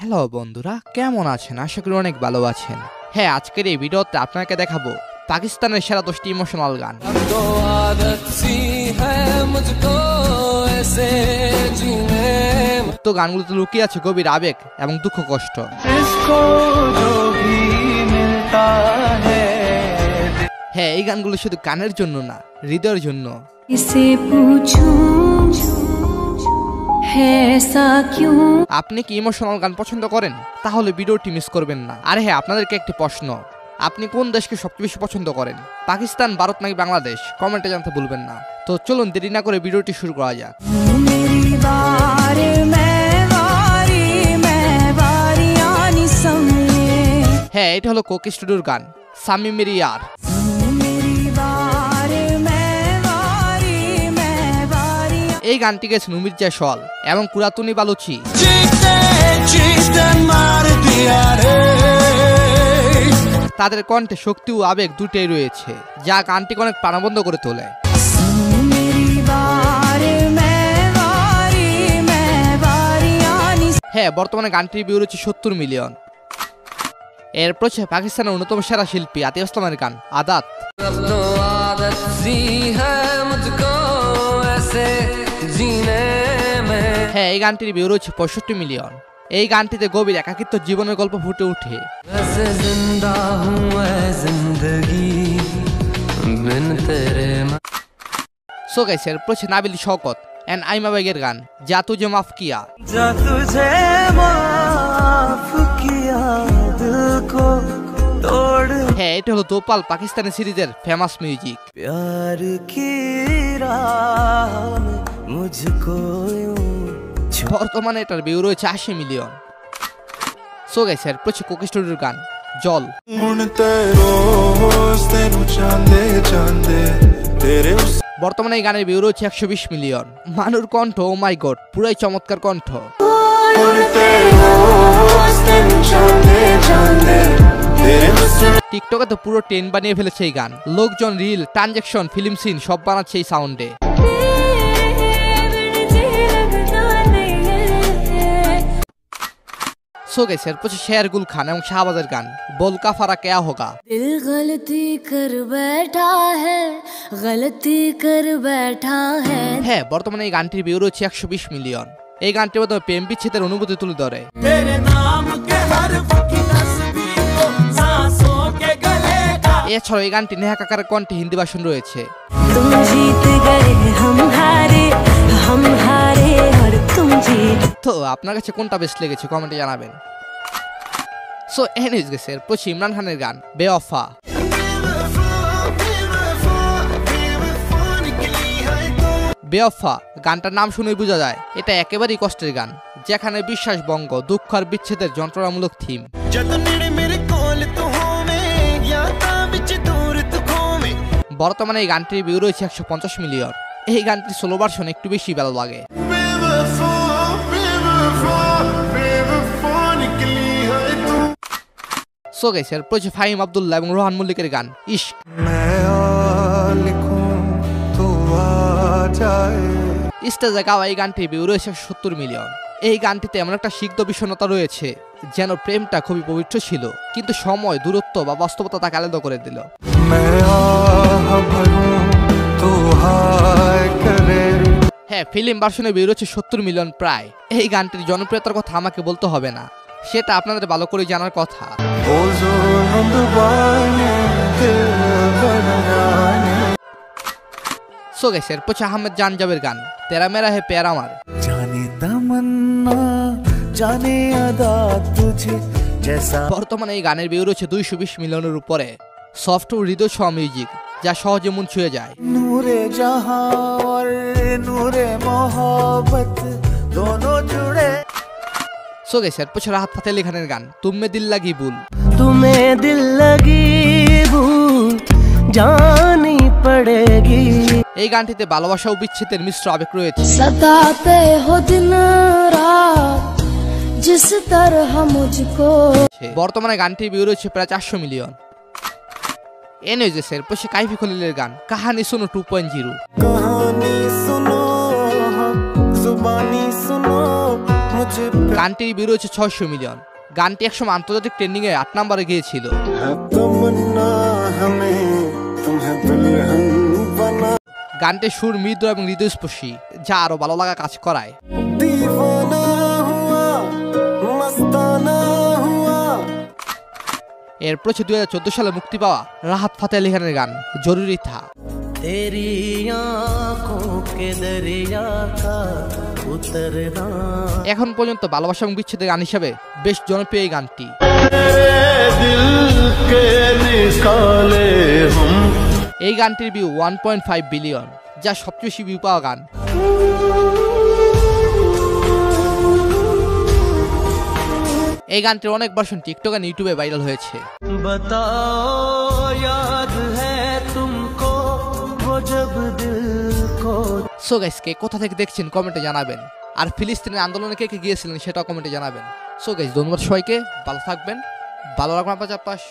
Hello বন্ধুরা, কেমন আছেন? আশা করি অনেক ভালো আছেন। হ্যাঁ, আজকের এই ভিডিওতে আপনাকে দেখাবো পাকিস্তানের সেরা 10টি ইমোশনাল গান। তো গানগুলোতে লুকিয়ে আছে গভীর আবেগ এবং দুঃখ কষ্ট। হ্যাঁ, এই গানগুলো শুধু কানের জন্য না, হৃদয়ের জন্য। আপনি কি ইমোশনাল গান পছন্দ করেন? তাহলে ভিডিওটি মিস করবেন না। আর হ্যাঁ, আপনাদেরকে একটি প্রশ্ন, আপনি কোন দেশকে সবচেয়ে বেশি পছন্দ করেন? পাকিস্তান, ভারত নাকি বাংলাদেশ? কমেন্টে জানতে ভুলবেন না। তো চলুন দেরি না করে ভিডিওটি শুরু করা যাক। হ্যাঁ, এটা হলো কোকি স্টুডিওর গান সামি মেরি ইয়ার। এই গানটি গেছেন উমির জয়সওয়াল এবং কুরাতুনি বালুচি। তাদের কণ্ঠে শক্তি ও আবেগ দুটোই রয়েছে, যা গানটিকে অনেক প্রাণবন্ত করে তোলে। হ্যাঁ, বর্তমানে গানটির ভিউ রয়েছে 70 মিলিয়ন। এরপর পাকিস্তানের অন্যতম সেরা শিল্পী আতিফ আসলামের গান আদাত। হ্যাঁ, এই গানটির ভিউ রয়েছে 65 মিলিয়ন। এই গানটিতে গভীর একাকিত্ব জীবনের গল্প ফুটে ওঠে। সো গাইস, এরপর নাবিল শওকত এন্ড আইমা বেগের গান যা তুঝে মাফ কিয়া। হ্যাঁ, এটা হলো দোপাল পাকিস্তানি সিরিজের ফেমাস মিউজিক। বর্তমানে এটার ভিউ রয়েছে 80 মিলিয়ন। সো গাইস, এরপর কোকি স্টুডিওর গান জল। বর্তমানে এই গানের ভিউ রয়েছে 120 মিলিয়ন। মানুর কণ্ঠ, ও মাই গড, পুরাই চমৎকার কণ্ঠ। টিকটকে তো পুরো ট্রেন্ড বানিয়ে ফেলেছে এই গান। লোকজন রিল, ট্রানজেকশন, ফিল্ম সিন সব বানাচ্ছে এই সাউন্ডে। সো গাইস, এরপর শের গুল খান এবং শাহবাজের গান বল কাফারা কেয়া হোগা। দিল গলতি কর बैठा है, গলতি কর बैठा है। হ্যাঁ, বর্তমানে এই গানটির ভিউ রয়েছে 120 মিলিয়ন। এই গানটির মাধ্যমে প্রেম বিচ্ছেদের অনুভূতি তুলে ধরে। এছাড়াও এই গানটি নেহা কাকার কণ্ঠে হিন্দি ভাষণ রয়েছে। তো আপনার কাছে কোনটা বেস্ট লেগেছে কমেন্টে জানাবেন। সো এনিওয়েজ গাইস, এরপর ইমরান খানের গান বেওয়াফা। বেওয়াফা গানটার নাম শুনেই বোঝা যায় এটা একেবারেই কষ্টের গান, যেখানে বিশ্বাস ভঙ্গ, দুঃখ আর বিচ্ছেদের যন্ত্রণামূলক থিম। বর্তমানে এই গানটির ভিউ রয়েছে 150 মিলিয়ন। এই গানটির সোলো ভার্সন একটু বেশি ভালো লাগে। সো গাইস, এরপর ফাহিম আব্দুল্লাহ এবং রোহান মল্লিকের গান ইশক। স্টেজে গাওয়া এই গানটির ভিউ রয়েছে 70 মিলিয়ন। এই গানটিতে এমন একটা সিদ্ধ বিষণ্ণতা রয়েছে যেন প্রেমটা খুবই পবিত্র ছিল, কিন্তু সময়, দূরত্ব বা বাস্তবতা তাকে আলাদা করে দিল। হ্যাঁ, ফিল্ম ভার্সনে ভিউ রয়েছে 70 মিলিয়ন প্রায়। এই গানটির জনপ্রিয়তার কথা আমাকে বলতে হবে না, সেটা আপনাদের ভালো করে জানার কথা। সো গাইস, এরপর আহমেদ জানজাবের গান তেরা মেরা হে প্যার আমার। বর্তমানে এই গানের ভিউ রয়েছে 220 মিলিয়নের উপরে। সফট ও হৃদয় ছোঁয়া মিউজিক, যা সহজে মন ছুঁয়ে যায়। নূরে জাহাঁ আর নূরে মোহব্বত দোনো জুড়ে। সো গাইস, এরপর রাহাত ফাতে আলী খানের গান তুমে দিল লাগি ভুল। তুমে দিল লাগি ভুল জানি পড়েগি। এই গানটিতে ভালোবাসা ও বিচ্ছেদের মিশ্র আবেগ রয়েছে। সতাতে হো দিন রাত জিস তরহ মুঝকো। বর্তমানে গানটির ভিউ রয়েছে প্রায় 400 মিলিয়ন। এনিওয়েজ, এরপর কাইফি খলিলের গান কাহানি শুনো 2.0। গানটির ভিউ রয়েছে 600 মিলিয়ন। গানটি একসময় আন্তর্জাতিক ট্রেন্ডিং এ 8 নম্বরে গিয়েছিল। গানটির সুর মৃদু এবং হৃদয়স্পর্শী, যা আরো ভালো লাগা কাজ করায়। এরপর হচ্ছে 2014 সালে মুক্তি পাওয়া রাহাত ফাতে আলী খানের গান জরুরি থা। এখন পর্যন্ত ভালোবাসা এবং বিচ্ছেদের গান হিসেবে বেশ জনপ্রিয় এই গানটি। এই গানটির ভিউ 1.5 বিলিয়ন, যা সবচেয়ে বেশি ভিউ পাওয়া গান। এই গানটির অনেক ভার্সন টিকটক আর ইউটিউবে ভাইরাল হয়েছে। সো গাইস, কে কোথা থেকে দেখছেন কমেন্টে জানাবেন, আর ফিলিস্তিনের আন্দোলনে কে কে গিয়েছিলেন সেটাও কমেন্টে জানাবেন। সো গাইস, ধন্যবাদ সবাইকে, ভালো থাকবেন, ভালো রাখবেন আপনার চারপাশ।